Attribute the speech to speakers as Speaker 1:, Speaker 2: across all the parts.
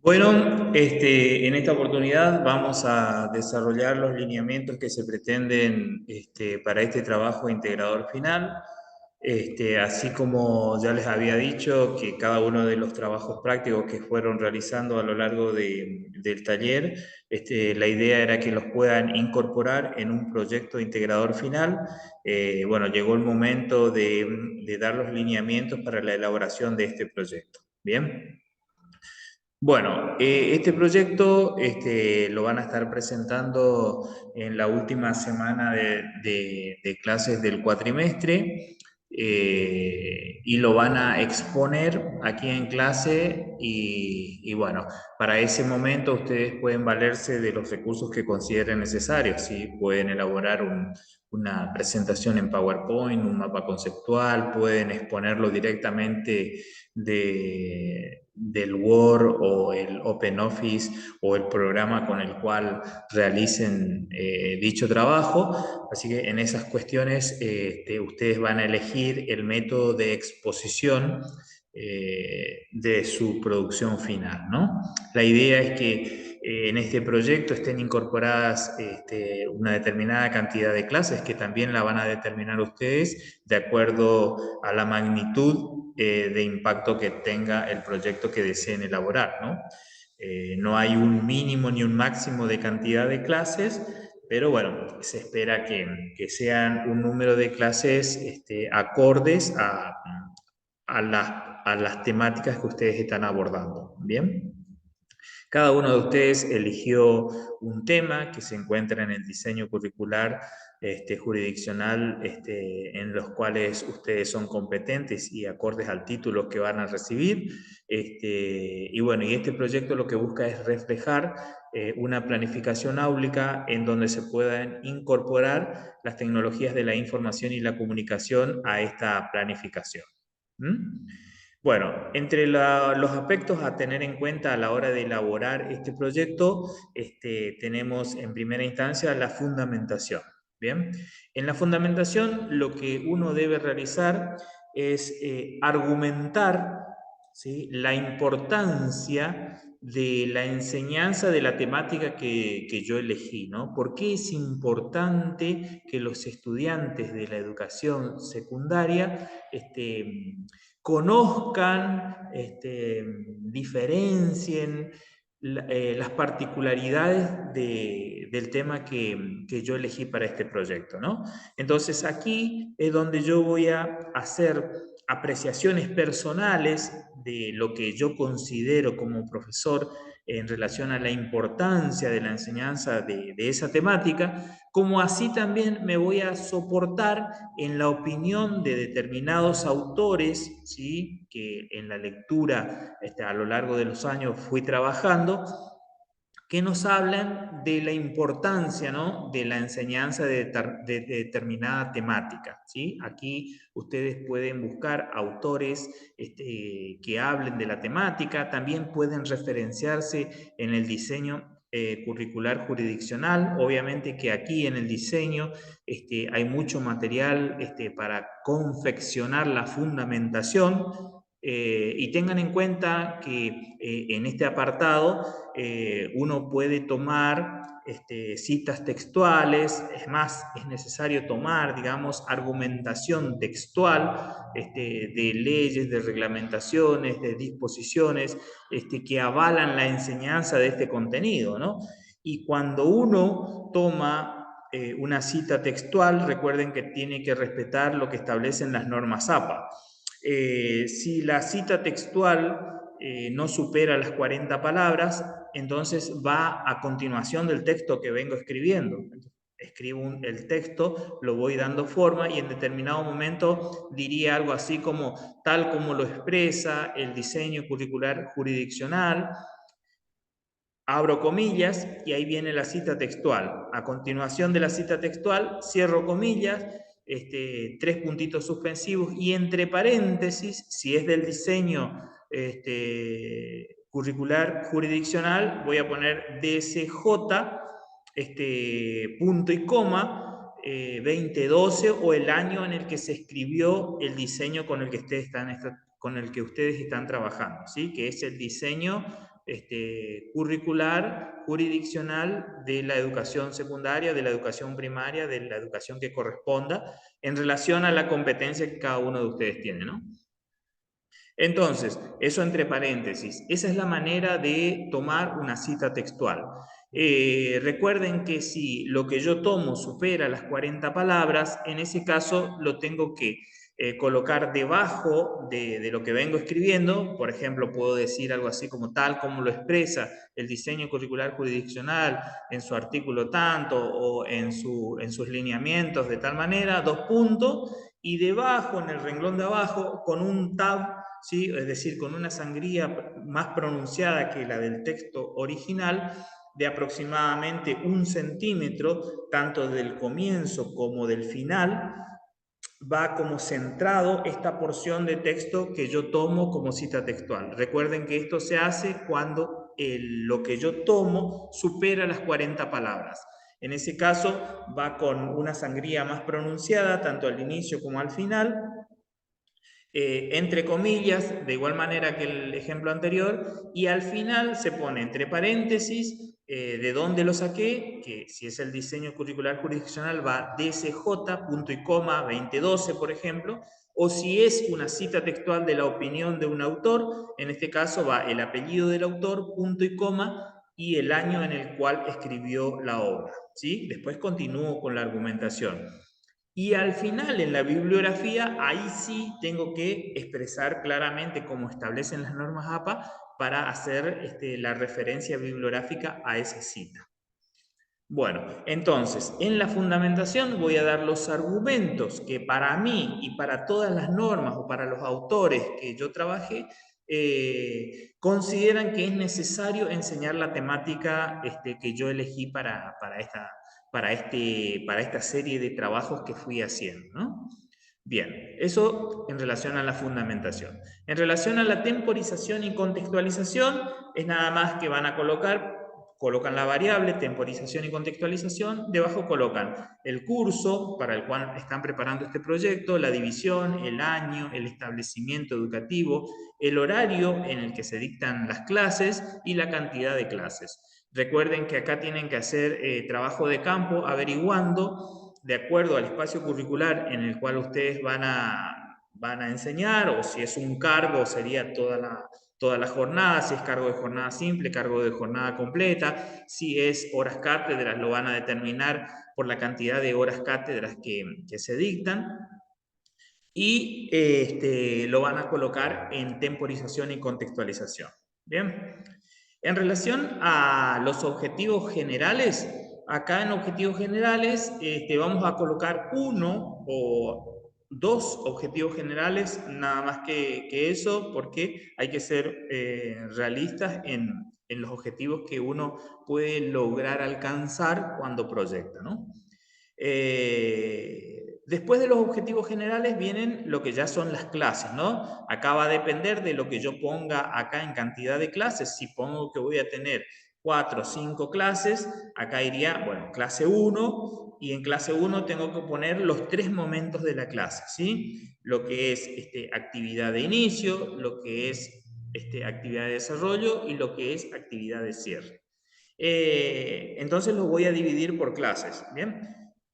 Speaker 1: Bueno, en esta oportunidad vamos a desarrollar los lineamientos que se pretenden para este trabajo integrador final. Así como ya les había dicho que cada uno de los trabajos prácticos que fueron realizando a lo largo del taller, la idea era que los puedan incorporar en un proyecto integrador final. Bueno, llegó el momento de dar los lineamientos para la elaboración de este proyecto. Bien. Bueno, este proyecto lo van a estar presentando en la última semana de clases del cuatrimestre, y lo van a exponer aquí en clase y bueno, para ese momento ustedes pueden valerse de los recursos que consideren necesarios, ¿sí? Pueden elaborar una presentación en PowerPoint, un mapa conceptual, pueden exponerlo directamente del Word o el OpenOffice o el programa con el cual realicen dicho trabajo. Así que en esas cuestiones ustedes van a elegir el método de exposición de su producción final, ¿no? La idea es que en este proyecto estén incorporadas una determinada cantidad de clases que también la van a determinar ustedes de acuerdo a la magnitud de impacto que tenga el proyecto que deseen elaborar, ¿no? No hay un mínimo ni un máximo de cantidad de clases, pero bueno, se espera que sean un número de clases acordes a las temáticas que ustedes están abordando. ¿Bien? Cada uno de ustedes eligió un tema que se encuentra en el diseño curricular jurisdiccional, en los cuales ustedes son competentes y acordes al título que van a recibir. Y bueno, y este proyecto lo que busca es reflejar una planificación áulica en donde se puedan incorporar las tecnologías de la información y la comunicación a esta planificación. ¿Mm? Bueno, entre los aspectos a tener en cuenta a la hora de elaborar este proyecto, tenemos en primera instancia la fundamentación. Bien, en la fundamentación lo que uno debe realizar es argumentar, ¿sí?, la importancia de la enseñanza de la temática que yo elegí, ¿no? ¿Por qué es importante que los estudiantes de la educación secundaria conozcan, diferencien las particularidades del tema que yo elegí para este proyecto, ¿no? Entonces aquí es donde yo voy a hacer apreciaciones personales de lo que yo considero como profesor en relación a la importancia de la enseñanza de esa temática, como así también me voy a soportar en la opinión de determinados autores, ¿sí?, que en la lectura a lo largo de los años fui trabajando, que nos hablan de la importancia, ¿no?, de la enseñanza de determinada temática, ¿sí? Aquí ustedes pueden buscar autores que hablen de la temática, también pueden referenciarse en el diseño curricular jurisdiccional. Obviamente que aquí en el diseño hay mucho material para confeccionar la fundamentación, y tengan en cuenta que en este apartado uno puede tomar citas textuales. Es más, es necesario tomar, digamos, argumentación textual de leyes, de reglamentaciones, de disposiciones que avalan la enseñanza de este contenido, ¿no? Y cuando uno toma una cita textual, recuerden que tiene que respetar lo que establecen las normas APA. Si la cita textual no supera las 40 palabras, entonces va a continuación del texto que vengo escribiendo. Escribo el texto, lo voy dando forma y en determinado momento diría algo así como tal como lo expresa el diseño curricular jurisdiccional, abro comillas y ahí viene la cita textual. A continuación de la cita textual, cierro comillas, tres puntitos suspensivos y entre paréntesis, si es del diseño curricular jurisdiccional, voy a poner DSJ, punto y coma, 2012 o el año en el que se escribió el diseño con el que ustedes están trabajando, ¿sí? Que es el diseño curricular, jurisdiccional de la educación secundaria, de la educación primaria, de la educación que corresponda en relación a la competencia que cada uno de ustedes tiene, ¿no? Entonces, eso entre paréntesis, esa es la manera de tomar una cita textual. Recuerden que si lo que yo tomo supera las 40 palabras, en ese caso lo tengo que colocar debajo de lo que vengo escribiendo. Por ejemplo, puedo decir algo así como tal como lo expresa el diseño curricular jurisdiccional en su artículo tanto o en sus lineamientos de tal manera, dos puntos, y debajo, en el renglón de abajo, con un tab, ¿sí? Es decir, con una sangría más pronunciada que la del texto original, de aproximadamente 1 centímetro, tanto del comienzo como del final, va como centrado esta porción de texto que yo tomo como cita textual. Recuerden que esto se hace cuando lo que yo tomo supera las 40 palabras. En ese caso va con una sangría más pronunciada, tanto al inicio como al final, entre comillas, de igual manera que el ejemplo anterior, y al final se pone entre paréntesis de dónde lo saqué, que si es el diseño curricular jurisdiccional va DSJ, punto y coma, 2012, por ejemplo, o si es una cita textual de la opinión de un autor, en este caso va el apellido del autor, punto y coma, y el año en el cual escribió la obra, ¿sí? Después continúo con la argumentación. Y al final, en la bibliografía, ahí sí tengo que expresar claramente cómo establecen las normas APA para hacer la referencia bibliográfica a esa cita. Bueno, entonces, en la fundamentación voy a dar los argumentos que para mí y para todas las normas o para los autores que yo trabajé, consideran que es necesario enseñar la temática que yo elegí para esta serie de trabajos que fui haciendo, ¿no? Bien, eso en relación a la fundamentación. En relación a la temporización y contextualización, es nada más que van a colocan la variable temporización y contextualización, debajo colocan el curso para el cual están preparando este proyecto, la división, el año, el establecimiento educativo, el horario en el que se dictan las clases y la cantidad de clases. Recuerden que acá tienen que hacer trabajo de campo averiguando, de acuerdo al espacio curricular en el cual ustedes van a enseñar, o si es un cargo, sería toda la jornada, si es cargo de jornada simple, cargo de jornada completa, si es horas cátedras, lo van a determinar por la cantidad de horas cátedras que se dictan, y lo van a colocar en temporización y contextualización. Bien. En relación a los objetivos generales, acá en objetivos generales vamos a colocar uno o dos objetivos generales, nada más que eso, porque hay que ser realistas en los objetivos que uno puede lograr alcanzar cuando proyecta, ¿no? Después de los objetivos generales vienen lo que ya son las clases, ¿no? Acá va a depender de lo que yo ponga acá en cantidad de clases. Si pongo que voy a tener 4 o 5 clases, acá iría, bueno, clase 1, y en clase 1 tengo que poner los 3 momentos de la clase, ¿sí? Lo que es actividad de inicio, lo que es actividad de desarrollo y lo que es actividad de cierre. Entonces lo voy a dividir por clases, ¿bien?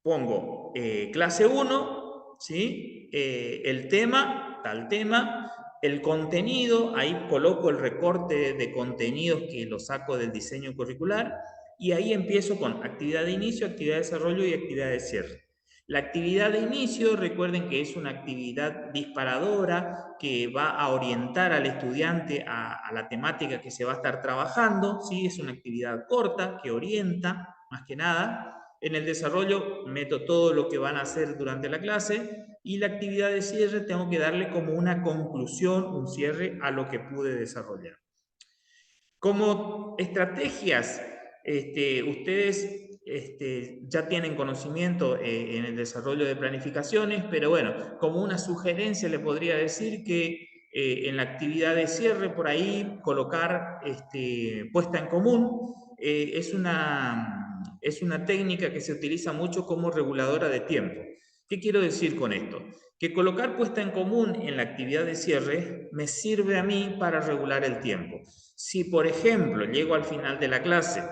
Speaker 1: Pongo clase 1, ¿sí? El tema, tal tema, el contenido, ahí coloco el recorte de contenidos que lo saco del diseño curricular, y ahí empiezo con actividad de inicio, actividad de desarrollo y actividad de cierre. La actividad de inicio, recuerden que es una actividad disparadora que va a orientar al estudiante a la temática que se va a estar trabajando, ¿sí? Es una actividad corta que orienta, más que nada. En el desarrollo meto todo lo que van a hacer durante la clase, y la actividad de cierre tengo que darle como una conclusión, un cierre a lo que pude desarrollar. Como estrategias, ustedes ya tienen conocimiento en el desarrollo de planificaciones, pero bueno, como una sugerencia le podría decir que en la actividad de cierre por ahí colocar puesta en común es una técnica que se utiliza mucho como reguladora de tiempo. ¿Qué quiero decir con esto? Que colocar puesta en común en la actividad de cierre me sirve a mí para regular el tiempo. Si, por ejemplo, llego al final de la clase,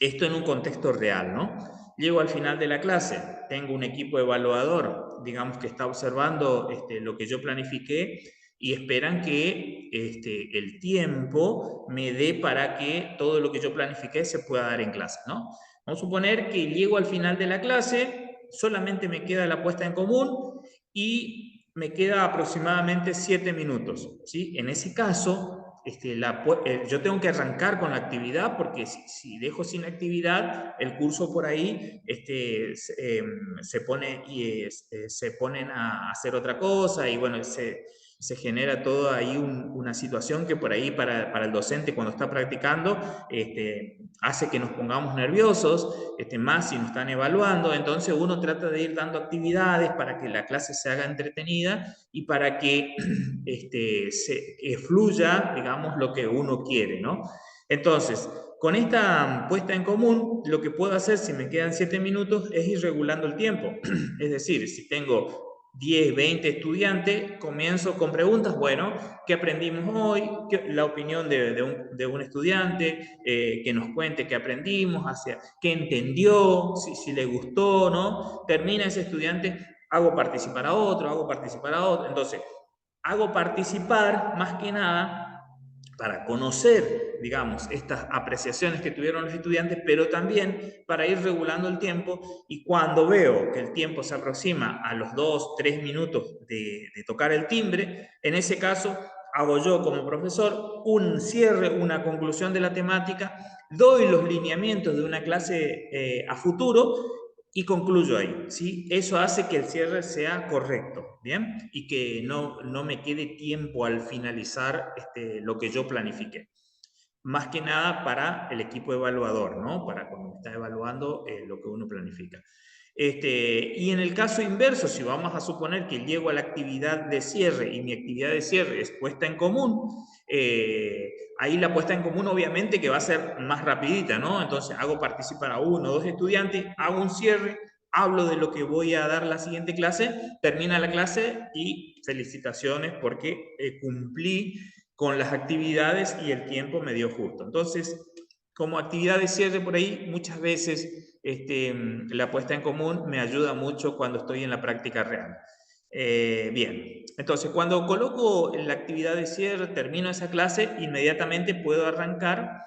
Speaker 1: esto en un contexto real, ¿no? Llego al final de la clase, tengo un equipo evaluador, digamos que está observando lo que yo planifiqué y esperan que el tiempo me dé para que todo lo que yo planifiqué se pueda dar en clase, ¿no? Vamos a suponer que llego al final de la clase, solamente me queda la puesta en común y me queda aproximadamente 7 minutos, ¿sí? En ese caso, yo tengo que arrancar con la actividad porque si dejo sin actividad, el curso por ahí se ponen a hacer otra cosa y bueno, se genera toda ahí una situación que por ahí para el docente cuando está practicando hace que nos pongamos nerviosos, más si nos están evaluando. Entonces uno trata de ir dando actividades para que la clase se haga entretenida y para que fluya, digamos, lo que uno quiere, ¿no? Entonces, con esta puesta en común, lo que puedo hacer si me quedan 7 minutos es ir regulando el tiempo. Es decir, si tengo 10, 20 estudiantes, comienzo con preguntas, bueno, ¿qué aprendimos hoy? La opinión de un estudiante, que nos cuente qué aprendimos, qué entendió, si le gustó, ¿no? Termina ese estudiante, hago participar a otro, hago participar a otro. Entonces, hago participar más que nada para conocer, digamos, estas apreciaciones que tuvieron los estudiantes, pero también para ir regulando el tiempo y cuando veo que el tiempo se aproxima a los 2, 3 minutos de tocar el timbre, en ese caso hago yo como profesor un cierre, una conclusión de la temática, doy los lineamientos de una clase a futuro y concluyo ahí, ¿sí? Eso hace que el cierre sea correcto, ¿bien? Y que no me quede tiempo al finalizar lo que yo planifiqué. Más que nada para el equipo evaluador, ¿no? Para cuando está evaluando lo que uno planifica. Y en el caso inverso, si vamos a suponer que llego a la actividad de cierre y mi actividad de cierre es puesta en común, ahí la puesta en común obviamente que va a ser más rapidita, ¿no? Entonces hago participar a uno o dos estudiantes, hago un cierre, hablo de lo que voy a dar la siguiente clase, termina la clase y felicitaciones porque cumplí con las actividades y el tiempo me dio justo. Entonces, como actividad de cierre por ahí, muchas veces la puesta en común me ayuda mucho cuando estoy en la práctica real. Bien, entonces cuando coloco la actividad de cierre, termino esa clase, inmediatamente puedo arrancar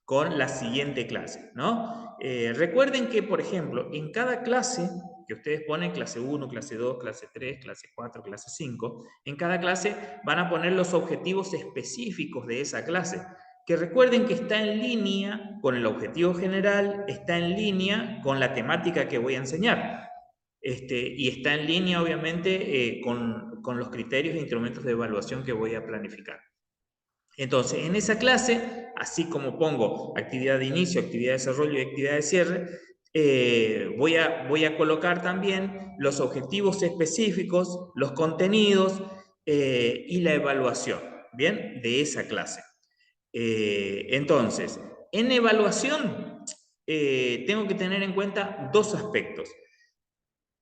Speaker 1: con la siguiente clase, ¿no? Recuerden que, por ejemplo, en cada clase que ustedes ponen, clase 1, clase 2, clase 3, clase 4, clase 5, en cada clase van a poner los objetivos específicos de esa clase, que recuerden que está en línea con el objetivo general, está en línea con la temática que voy a enseñar. Y está en línea, obviamente, con los criterios e instrumentos de evaluación que voy a planificar. Entonces, en esa clase, así como pongo actividad de inicio, actividad de desarrollo y actividad de cierre, voy a colocar también los objetivos específicos, los contenidos y la evaluación, ¿bien? De esa clase. Entonces, en evaluación tengo que tener en cuenta dos aspectos.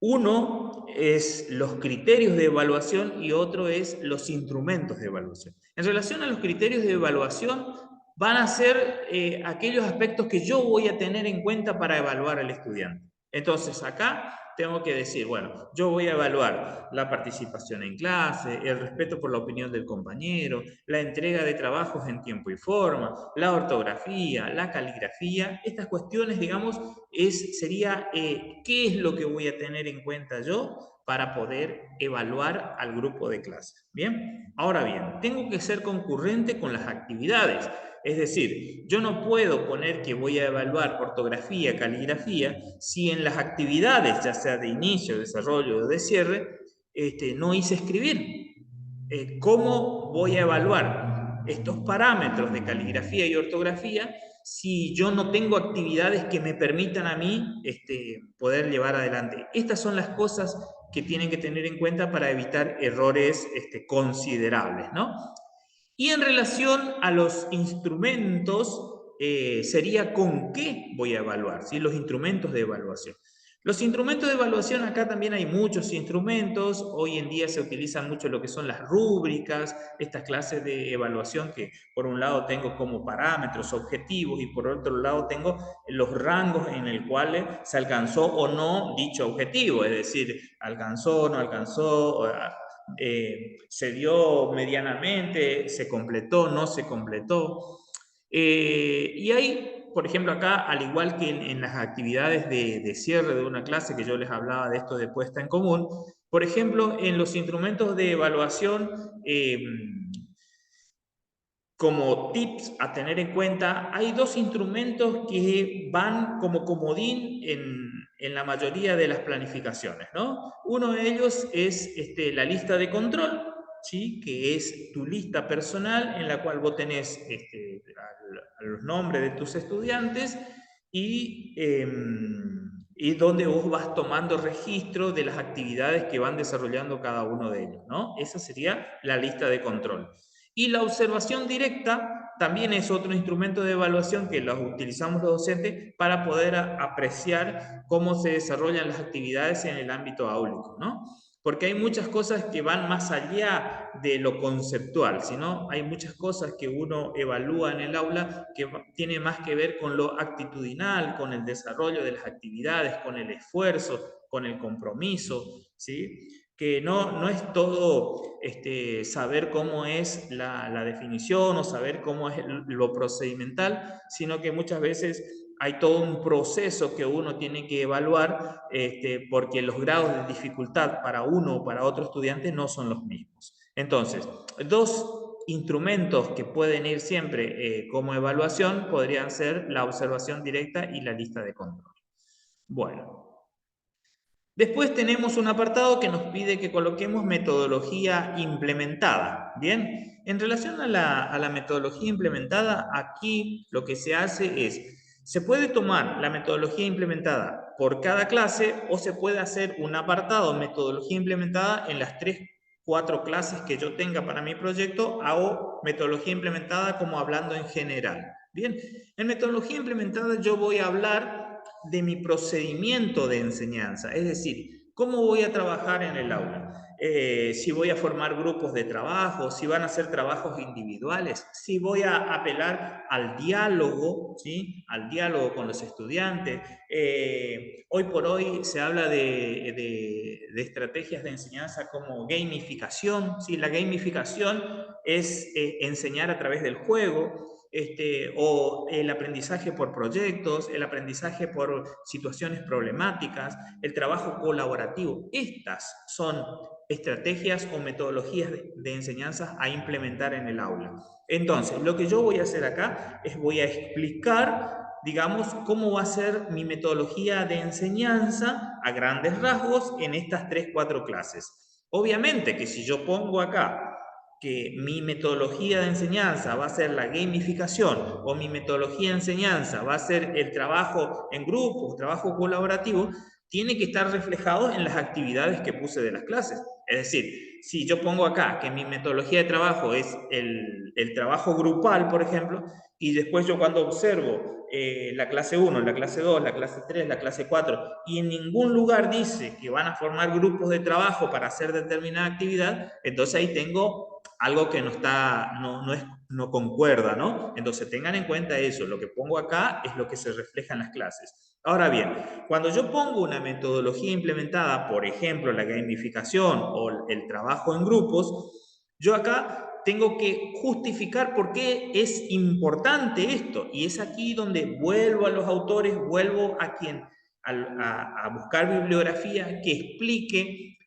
Speaker 1: Uno es los criterios de evaluación y otro es los instrumentos de evaluación. En relación a los criterios de evaluación, van a ser aquellos aspectos que yo voy a tener en cuenta para evaluar al estudiante. Entonces, acá tengo que decir, bueno, yo voy a evaluar la participación en clase, el respeto por la opinión del compañero, la entrega de trabajos en tiempo y forma, la ortografía, la caligrafía. Estas cuestiones, digamos, sería qué es lo que voy a tener en cuenta yo para poder evaluar al grupo de clase. Bien, ahora bien, tengo que ser concurrente con las actividades. Es decir, yo no puedo poner que voy a evaluar ortografía, caligrafía, si en las actividades, ya sea de inicio, desarrollo o de cierre, no hice escribir. ¿Cómo voy a evaluar estos parámetros de caligrafía y ortografía si yo no tengo actividades que me permitan a mí poder llevar adelante? Estas son las cosas que tienen que tener en cuenta para evitar errores considerables, ¿no? Y en relación a los instrumentos, sería con qué voy a evaluar, ¿sí? Los instrumentos de evaluación. Los instrumentos de evaluación, acá también hay muchos instrumentos. Hoy en día se utilizan mucho lo que son las rúbricas, estas clases de evaluación que por un lado tengo como parámetros objetivos y por otro lado tengo los rangos en el cual se alcanzó o no dicho objetivo, es decir, alcanzó, no alcanzó, se dio medianamente, se completó, no se completó. Y hay, por ejemplo, acá, al igual que en las actividades de cierre de una clase, que yo les hablaba de esto de puesta en común, por ejemplo, en los instrumentos de evaluación, como tips a tener en cuenta, hay dos instrumentos que van como comodín en la mayoría de las planificaciones, ¿no? Uno de ellos es la lista de control, ¿sí? Que es tu lista personal en la cual vos tenés a los nombres de tus estudiantes y donde vos vas tomando registro de las actividades que van desarrollando cada uno de ellos, ¿no? Esa sería la lista de control. Y la observación directa también es otro instrumento de evaluación que los utilizamos los docentes para poder apreciar cómo se desarrollan las actividades en el ámbito áulico, ¿no? Porque hay muchas cosas que van más allá de lo conceptual, sino hay muchas cosas que uno evalúa en el aula que tiene más que ver con lo actitudinal, con el desarrollo de las actividades, con el esfuerzo, con el compromiso, ¿sí? Que no es todo saber cómo es la definición o saber cómo es lo procedimental, sino que muchas veces hay todo un proceso que uno tiene que evaluar porque los grados de dificultad para uno o para otro estudiante no son los mismos. Entonces, dos instrumentos que pueden ir siempre como evaluación podrían ser la observación directa y la lista de control. Bueno, después tenemos un apartado que nos pide que coloquemos metodología implementada. Bien, en relación a la metodología implementada, aquí lo que se hace es, se puede tomar la metodología implementada por cada clase o se puede hacer un apartado metodología implementada en las 3, 4 clases que yo tenga para mi proyecto o metodología implementada como hablando en general. Bien, en metodología implementada yo voy a hablar de mi procedimiento de enseñanza, es decir, cómo voy a trabajar en el aula, si voy a formar grupos de trabajo, si van a ser trabajos individuales, si voy a apelar al diálogo, ¿sí? Al diálogo con los estudiantes. Hoy por hoy se habla de estrategias de enseñanza como gamificación, ¿sí? La gamificación es enseñar a través del juego, o el aprendizaje por proyectos, el aprendizaje por situaciones problemáticas, el trabajo colaborativo. Estas son estrategias o metodologías de enseñanza a implementar en el aula. Entonces, lo que yo voy a hacer acá es voy a explicar, digamos, cómo va a ser mi metodología de enseñanza a grandes rasgos en estas 3, 4 clases. Obviamente que si yo pongo acá que mi metodología de enseñanza va a ser la gamificación o mi metodología de enseñanza va a ser el trabajo en grupo, trabajo colaborativo, tiene que estar reflejado en las actividades que puse de las clases. Es decir, si yo pongo acá que mi metodología de trabajo es el trabajo grupal, por ejemplo, y después yo cuando observo la clase 1, la clase 2, la clase 3, la clase 4, y en ningún lugar dice que van a formar grupos de trabajo para hacer determinada actividad, entonces ahí tengo algo que no concuerda, ¿no? Entonces tengan en cuenta eso, lo que pongo acá es lo que se refleja en las clases. Ahora bien, cuando yo pongo una metodología implementada, por ejemplo, la gamificación o el trabajo en grupos, yo acá tengo que justificar por qué es importante esto. Y es aquí donde vuelvo a los autores, vuelvo a buscar bibliografía que explique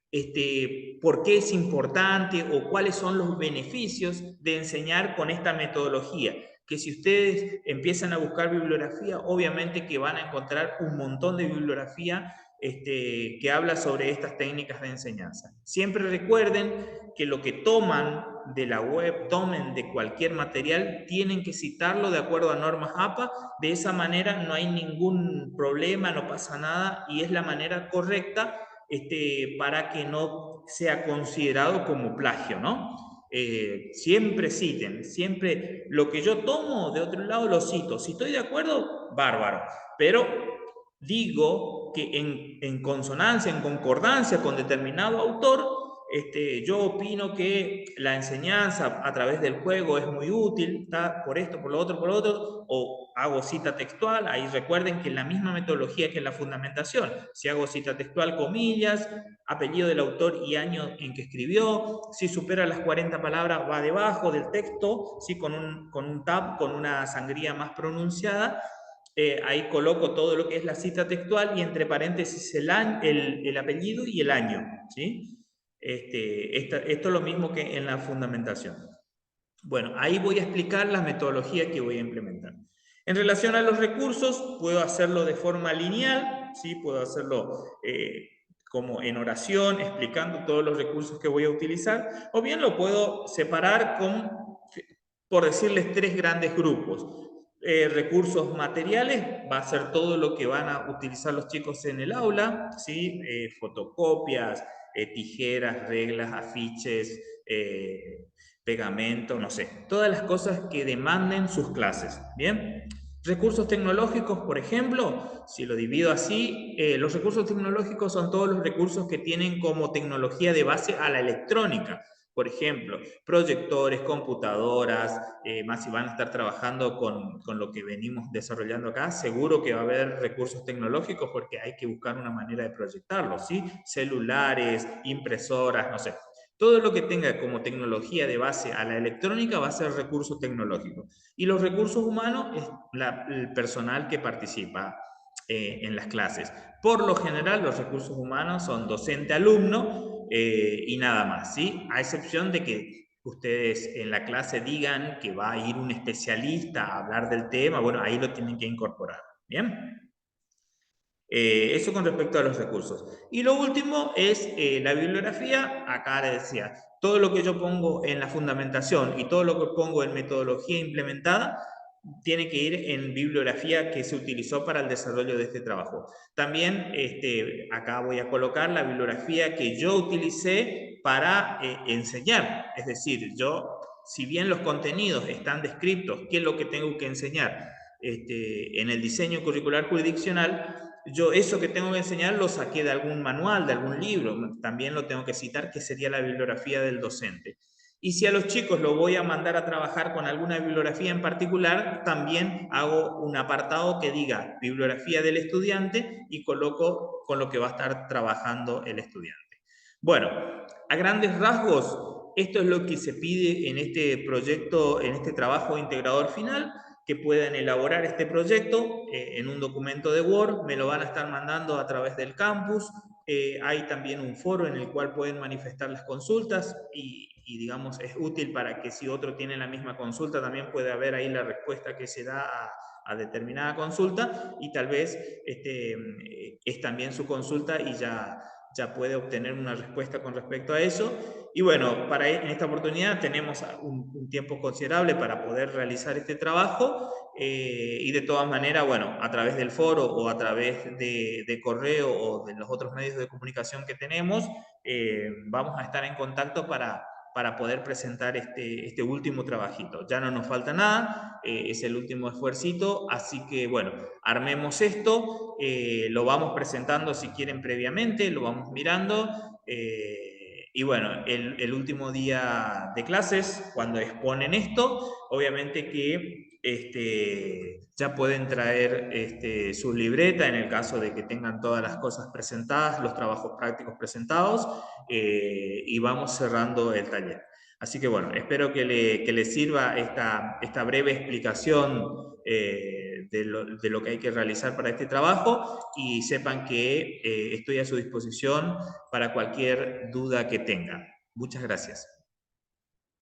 Speaker 1: por qué es importante o cuáles son los beneficios de enseñar con esta metodología. Que si ustedes empiezan a buscar bibliografía, obviamente que van a encontrar un montón de bibliografía que habla sobre estas técnicas de enseñanza. Siempre recuerden que lo que toman de la web, tomen de cualquier material, tienen que citarlo de acuerdo a normas APA. De esa manera no hay ningún problema, no pasa nada y es la manera correcta para que no sea considerado como plagio, ¿no? Siempre citen, siempre lo que yo tomo de otro lado lo cito. Si estoy de acuerdo, bárbaro. Pero digo que en consonancia, en concordancia con determinado autor, yo opino que la enseñanza a través del juego es muy útil, ¿tá? Por esto, por lo otro, o hago cita textual, ahí recuerden que la misma metodología que en la fundamentación, si hago cita textual, comillas, apellido del autor y año en que escribió, si supera las 40 palabras va debajo del texto, ¿sí? Con un tab, con una sangría más pronunciada, ahí coloco todo lo que es la cita textual y entre paréntesis el apellido y el año, ¿sí? Esto es lo mismo que en la fundamentación. Bueno, ahí voy a explicar la metodología que voy a implementar. En relación a los recursos, puedo hacerlo de forma lineal, ¿sí? Puedo hacerlo como en oración, explicando todos los recursos que voy a utilizar, o bien lo puedo separar con, por decirles, tres grandes grupos. Recursos materiales, va a ser todo lo que van a utilizar los chicos en el aula, ¿sí? Fotocopias, tijeras, reglas, afiches, pegamento, no sé, todas las cosas que demanden sus clases, ¿bien? Recursos tecnológicos, por ejemplo, si lo divido así, los recursos tecnológicos son todos los recursos que tienen como tecnología de base a la electrónica. Por ejemplo, proyectores, computadoras, más si van a estar trabajando con lo que venimos desarrollando acá, seguro que va a haber recursos tecnológicos porque hay que buscar una manera de proyectarlos, ¿sí? Celulares, impresoras, no sé. Todo lo que tenga como tecnología de base a la electrónica va a ser recurso tecnológico. Y los recursos humanos es el personal que participa en las clases. Por lo general, los recursos humanos son docente-alumno y nada más, ¿sí? A excepción de que ustedes en la clase digan que va a ir un especialista a hablar del tema, bueno, ahí lo tienen que incorporar, ¿bien? Eso con respecto a los recursos. Y lo último es la bibliografía. Acá les decía, todo lo que yo pongo en la fundamentación y todo lo que pongo en metodología implementada tiene que ir en bibliografía que se utilizó para el desarrollo de este trabajo. También acá voy a colocar la bibliografía que yo utilicé para enseñar. Es decir, yo, si bien los contenidos están descritos, qué es lo que tengo que enseñar en el diseño curricular jurisdiccional, yo eso que tengo que enseñar lo saqué de algún manual, de algún libro, también lo tengo que citar, que sería la bibliografía del docente. Y si a los chicos lo voy a mandar a trabajar con alguna bibliografía en particular, también hago un apartado que diga bibliografía del estudiante y coloco con lo que va a estar trabajando el estudiante. Bueno, a grandes rasgos, esto es lo que se pide en este proyecto, en este trabajo integrador final, que puedan elaborar este proyecto en un documento de Word, me lo van a estar mandando a través del campus. Hay también un foro en el cual pueden manifestar las consultas y digamos es útil para que si otro tiene la misma consulta también puede haber ahí la respuesta que se da a determinada consulta y tal vez es también su consulta y ya puede obtener una respuesta con respecto a eso. Y bueno, en esta oportunidad tenemos un tiempo considerable para poder realizar este trabajo y de todas maneras, bueno, a través del foro o a través de correo o de los otros medios de comunicación que tenemos, vamos a estar en contacto para poder presentar este último trabajito. Ya no nos falta nada, es el último esfuercito, así que bueno, armemos esto, lo vamos presentando si quieren previamente, lo vamos mirando. Y bueno, el último día de clases, cuando exponen esto, obviamente que ya pueden traer su libreta en el caso de que tengan todas las cosas presentadas, los trabajos prácticos presentados, y vamos cerrando el taller. Así que bueno, espero que le sirva esta breve explicación de lo que hay que realizar para este trabajo y sepan que estoy a su disposición para cualquier duda que tengan. Muchas gracias.